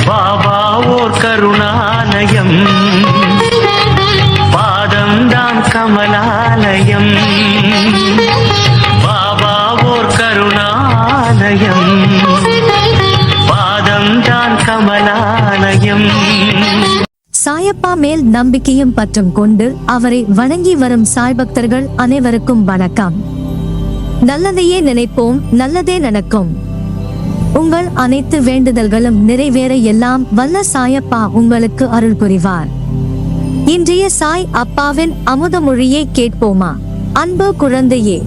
பாபா ஓர் கருணாலயம், பாதம்தான் கமலாலயம். பாபா ஓர் கருணாலயம், பாதம்தான் கமலாலயம். சாயப்பா மேல் நம்பிக்கையும் பற்றும் கொண்டு அவரை வணங்கி வரும் சாய் பக்தர்கள் அனைவருக்கும் வணக்கம். நல்லதையே நினைப்போம், நல்லதே நடக்கும். உங்கள் அனைத்து வேண்டுதல்களும் நிறைவேற எல்லாம் வல்ல சாயப்பா உங்களுக்கு அருள் புரிவார். இன்றைய சாய் அப்பாவின் அமுத மொழியை கேட்போமா? அன்பு குழந்தையே,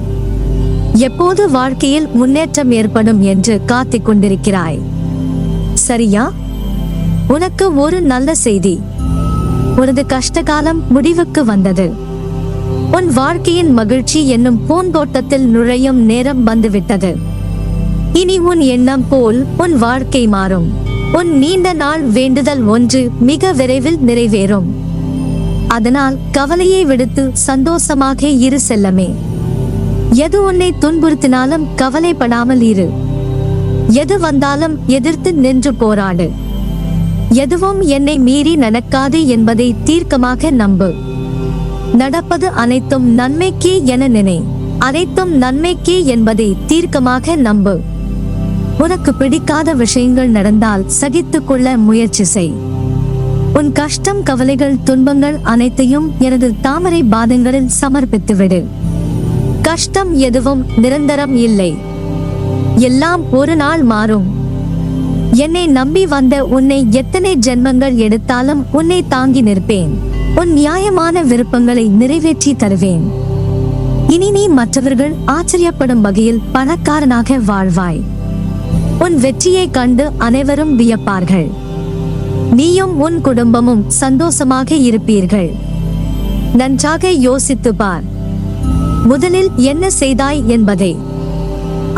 எப்போது வாழ்க்கையில் முன்னேற்றம் ஏற்படும் என்று காத்துக் கொண்டிருக்கிறாய், சரியா? உனக்கு ஒரு நல்ல செய்தி. உனது கஷ்டகாலம் முடிவுக்கு வந்தது. உன் வாழ்க்கையின் மகிழ்ச்சி என்னும் பூந்தோட்டத்தில் நுழையும் நேரம் வந்துவிட்டது. இனி உன் எண்ணம் போல் உன் வாழ்க்கை மாறும். உன் நீண்ட நாள் வேண்டுதல் ஒன்று மிக விரைவில் நிறைவேறும். அதனால் கவலையை விடுத்து சந்தோஷமாக இரு செல்லமே. எது உன்னை துன்புறுத்தினாலும் கவலைப்படாமல் இரு. எது வந்தாலும் எதிர்த்து நின்று போராடு. எதுவும் என்னை மீறி நடக்காது என்பதை தீர்க்கமாக நம்பு. நடப்பது அனைத்தும் நன்மைக்கே என நினை. அனைத்தும் நன்மைக்கே என்பதை தீர்க்கமாக நம்பு. உனக்கு பிடிக்காத விஷயங்கள் நடந்தால் சகித்துக் கொள்ள முயற்சி செய். உன் கஷ்டம், கவலைகள், துன்பங்கள் அனைத்தையும் எனது தாமரை பாதங்களில் சமர்ப்பித்துவிடு. கஷ்டம் எதுவும் நிரந்தரம் இல்லை. எல்லாம் ஒரு நாள் மாறும். என்னை நம்பி வந்த உன்னை எத்தனை ஜென்மங்கள் எடுத்தாலும் உன்னை தாங்கி நிற்பேன். உன் நியாயமான விருப்பங்களை நிறைவேற்றி தருவேன். இனி நீ மற்றவர்கள் ஆச்சரியப்படும் வகையில் பணக்காரனாக வாழ்வாய். உன் வெற்றியை கண்டு அனைவரும் வியப்பார்கள். நீயும் உன் குடும்பமும் சந்தோஷமாக இருப்பீர்கள். நன்றாக யோசித்து பார். முதலில் என்ன செய்தாய் என்பதை.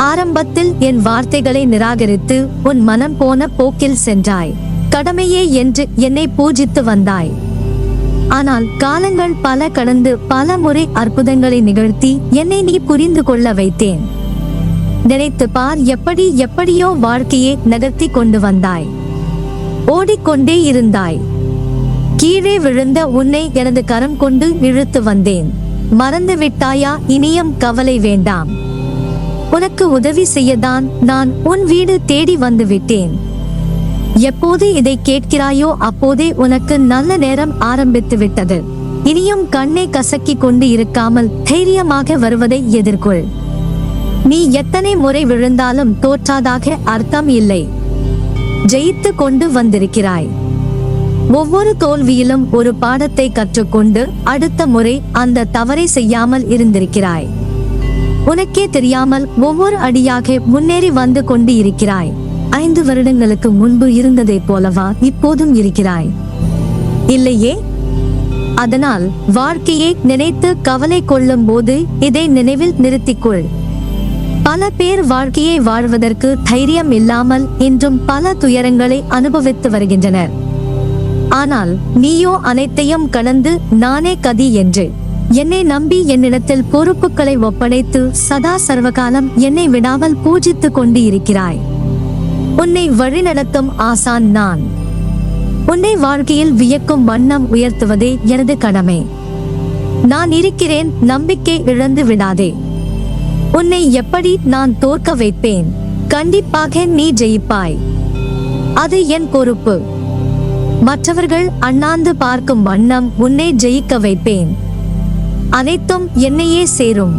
ஆரம்பத்தில் என் வார்த்தைகளை நிராகரித்து உன் மனம் போன போக்கில் சென்றாய். கடமையே என்று என்னை பூஜித்து வந்தாய். ஆனால் காலங்கள் பல கடந்து பல முறை அற்புதங்களை நிகழ்த்தி என்னை நீ புரிந்து கொள்ள வைத்தேன். நினைத்து பார், எப்படியோ வாழ்க்கையை நகர்த்தி கொண்டு வந்தாய். ஓடிக்கொண்டே இருந்தாய். கீழே விழுந்த உன்னை எனது கரம் கொண்டு இழுத்து வந்தேன். மறந்து விட்டாயா? இனியும் கவலை வேண்டாம். உனக்கு உதவி செய்யதான் நான் உன் வீடு தேடி வந்து விட்டேன். எப்போது இதை கேட்கிறாயோ அப்போதே உனக்கு நல்ல நேரம் ஆரம்பித்து விட்டது. இனியும் கண்ணை கசக்கி கொண்டு இருக்காமல் தைரியமாக வருவதை எதிர்கொள். நீ எத்தனை முறை விழுந்தாலும் தோற்றாதாக அர்த்தம் இல்லை. ஜெயித்து கொண்டு வந்திருக்கிறாய். ஒவ்வொரு தோல்வியிலும் ஒரு பாடத்தை கற்றுக்கொண்டு அடுத்த முறை அந்த தவறை செய்யாமல் இருந்திருக்கிறாய். உனக்கே தெரியாமல் ஒவ்வொரு அடியாக முன்னேறி வந்து கொண்டு இருக்கிறாய். 5 வருடங்களுக்கு முன்பு இருந்ததை போலவா இப்போதும் இருக்கிறாய்? இல்லையே. அதனால் வாழ்க்கையை நினைத்து கவலை கொள்ளும் போது இதை நினைவில் நிறுத்திக்கொள். பல பேர் வாழ்க்கையை வாழ்வதற்கு தைரியம் இல்லாமல் இன்றும் பல துயரங்களை அனுபவித்து வருகின்றனர். ஆனால் நீயோ அனைத்தையும் கடந்து நானே கதி என்று என்னை நம்பி என்னிடத்தில் பொறுப்புகளை ஒப்படைத்து சதா சர்வகாலம் என்னை விடாமல் பூஜித்து கொண்டு இருக்கிறாய். உன்னை வழிநடத்தும் ஆசான் நான். உன்னை வாழ்க்கையில் வியக்கும் வண்ணம் உயர்த்துவதே எனது கடமை. நான் இருக்கிறேன், நம்பிக்கை இழந்து விடாதே. உன்னை எப்படி நான் தோற்க வைப்பேன்? கண்டிப்பாக நீ ஜெயிப்பாய். அது என் பொறுப்பு. மற்றவர்கள் அண்ணாந்து பார்க்கும் வண்ணம் உன்னை ஜெயிக்க வைப்பேன். அனைத்தும் என்னையே சேரும்.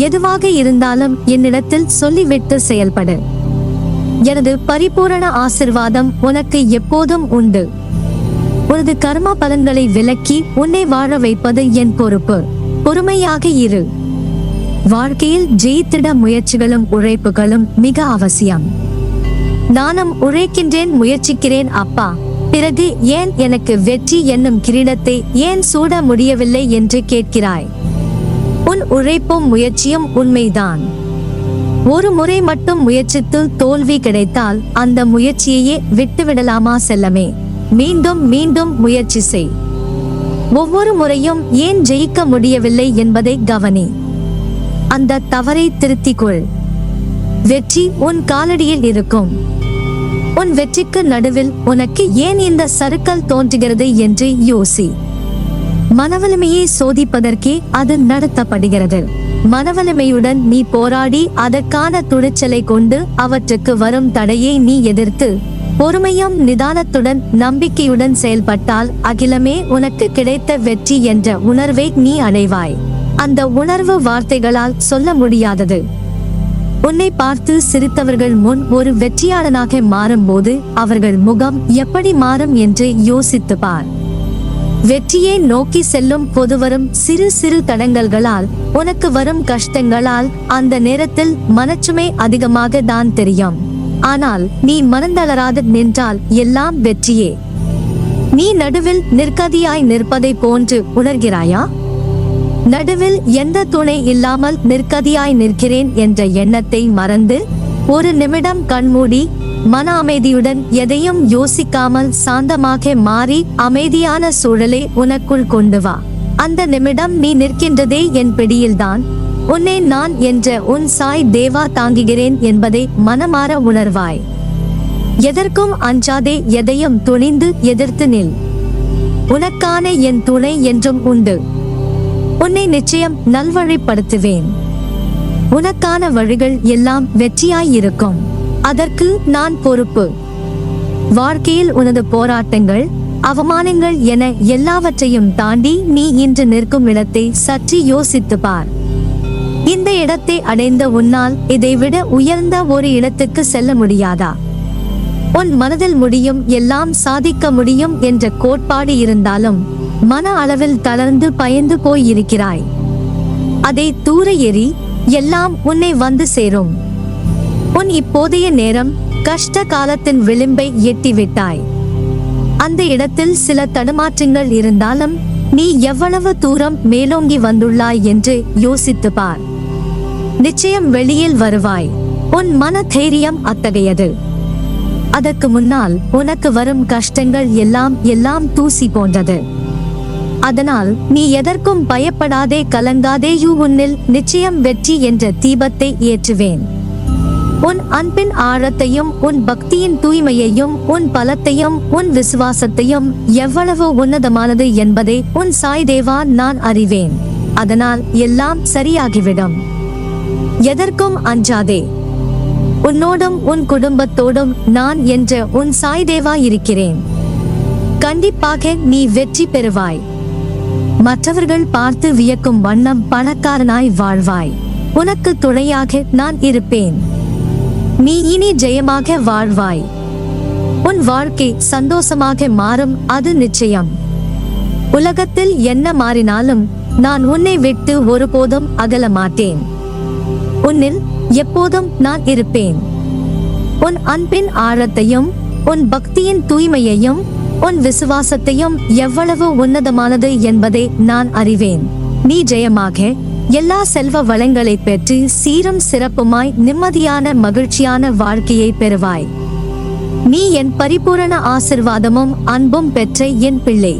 எதுவாக இருந்தாலும் என்னிடத்தில் சொல்லிவிட்டு செயல்படு. எனது பரிபூரண ஆசிர்வாதம் உனக்கு எப்போதும் உண்டு. உனது கர்ம பலன்களை விலக்கி உன்னை வாழ வைப்பது என் பொறுப்பு. பொறுமையாக இரு. வாழ்க்கையில் ஜெயித்திட முயற்சிகளும் உழைப்புகளும் மிக அவசியம். நானும் உழைக்கின்றேன், முயற்சிக்கிறேன் அப்பா. பிறகு ஏன் எனக்கு வெற்றி என்னும் கிரீடத்தை ஏன் சூட முடியவில்லை என்று கேட்கிறாய். உன் உழைப்பும் முயற்சியும் உண்மைதான். ஒரு முறை மட்டும் முயற்சித்து தோல்வி கிடைத்தால் அந்த முயற்சியையே விட்டுவிடலாமா செல்லமே? மீண்டும் மீண்டும் முயற்சி செய். ஒவ்வொரு முறையும் ஏன் ஜெயிக்க முடியவில்லை என்பதை கவனி. அந்த தவறை திருத்திக் கொள். வெற்றி உன் காலடியில் இருக்கும். உன் வெற்றிக்கு நடுவில் உனக்கு ஏன் இந்த சறுக்கல் தோன்றுகிறது என்று யோசி. மனவலிமையை சோதிப்பதற்கே அது நடத்தப்படுகிறது. மனவலிமையுடன் நீ போராடி அதற்கான துணிச்சலை கொண்டு அவற்றுக்கு வரும் தடையை நீ எதிர்த்து பொறுமையும் நிதானத்துடன் நம்பிக்கையுடன் செயல்பட்டால் அகிலமே உனக்கு கிடைத்த வெற்றி என்ற உணர்வை நீ அடைவாய். அந்த உணர்வு வார்த்தைகளால் சொல்ல முடியாதது. உன்னை பார்த்து சிரித்தவர்கள் முன் ஒரு வெற்றியாளனாக மாறும்போது அவர்கள் முகம் எப்படி மாறும் என்று யோசித்து பார். வெற்றியை நோக்கி செல்லும் போது வரும் சிறு சிறு தடங்கல்களால், உனக்கு வரும் கஷ்டங்களால் அந்த நேரத்தில் மனச்சுமை அதிகமாக தான் தெரியும். ஆனால் நீ மனந்தளராது நின்றால் எல்லாம் வெற்றியே. நீ நடுவில் நிற்கதியாய் நிற்பதை போன்று உணர்கிறாயா? நடுவில் எந்த துணை இல்லாமல் நிற்கதியாய் நிற்கிறேன் என்ற எண்ணத்தை மறந்து ஒரு நிமிடம் கண்மூடி மன அமைதியுடன் எதையும் யோசிக்காமல் சாந்தமாக மாறி அமைதியான சூழலை உனக்குள் கொண்டு வா. அந்த நிமிடம் நீ நிற்கின்றதே என் பிடியில்தான். உன்னை நான் என்ற உன் சாய் தேவா தாங்குகிறேன் என்பதை மனமாற உணர்வாய். எதற்கும் அஞ்சாதே, எதையும் துணிந்து எதிர்த்து நில். உனக்கான என் துணை என்றும் உண்டு. உன்னை நிச்சயம் நல்வழிப்படுத்துவேன். உனக்கான வழிகள் எல்லாம் வெற்றியாயிருக்கும். அதற்கு நான் பொறுப்பு. வாழ்க்கையில் உனது போராட்டங்கள், அவமானங்கள் என எல்லாவற்றையும் தாண்டி நீ இன்று நிற்கும் இடத்தை சற்று யோசித்து பார். இந்த இடத்தை அடைந்த உன்னால் இதைவிட உயர்ந்த ஒரு இடத்துக்கு செல்ல முடியாதா? உன் மனதில் முடியும், எல்லாம் சாதிக்க முடியும் என்ற கோட்பாடு இருந்தாலும் மன அளவில் தளர்ந்து பயந்து போயிருக்கிறாய். அதை தூர எறி, எல்லாம் உன்னை வந்து சேரும். உன் இப்போதைய நேரம் கஷ்ட காலத்தின் விளிம்பை எட்டிவிட்டாய். அந்த இடத்தில் சில தடுமாற்றங்கள் இருந்தாலும் நீ எவ்வளவு தூரம் மேலோங்கி வந்துள்ளாய் என்று யோசித்து பார். நிச்சயம் வெளியில் வருவாய். உன் மன தைரியம் அத்தகையது. அதற்கு முன்னால் உனக்கு வரும் கஷ்டங்கள் எல்லாம் தூசி போன்றது. அதனால் நீ எதற்கும் பயப்படாதே, கலங்காதே. உன்னில் நிச்சயம் வெற்றி என்ற தீபத்தை ஏற்றுவேன். உன் அன்பின் ஆழத்தையும் உன் பக்தியின் தூய்மையையும் உன் பலத்தையும் உன் விசுவாசத்தையும் எவ்வளவு உன்னதமானது என்பதை உன் சாய் தேவா நான் அறிவேன். அதனால் எல்லாம் சரியாகிவிடும். எதற்கும் அஞ்சாதே. உன்னோடும் உன் குடும்பத்தோடும் நான் என்ற உன் சாய் தேவா இருக்கிறேன். கண்டிப்பாக நீ வெற்றி பெறுவாய். மற்றவர்கள் பார்த்து வியக்கும் வண்ணம் பணக்காரனாய் வாழ்வாய். உனக்கு துணையாக நான் இருப்பேன். நீ இனி ஜெயமாக வாழ்வாய். உன் வாழ்க்கை சந்தோஷமாக மாறும், அது நிச்சயம். உலகத்தில் என்ன மாறினாலும் நான் உன்னை விட்டு ஒருபோதும் அகல மாட்டேன். உன்னில் எப்போதும் நான் இருப்பேன். உன் அன்பின் ஆழத்தையும் உன் பக்தியின் தூய்மையையும் உன் விசுவாசத்தையும் எவ்வளவு உன்னதமானது என்பதை நான் அறிவேன். நீ ஜெயமாக எல்லா செல்வ வளங்களை பெற்று சீரும் சிறப்புமாய் நிம்மதியான மகிழ்ச்சியான வாழ்க்கையை பெறுவாய். நீ என் பரிபூரண ஆசிர்வாதமும் அன்பும் பெற்ற என் பிள்ளை.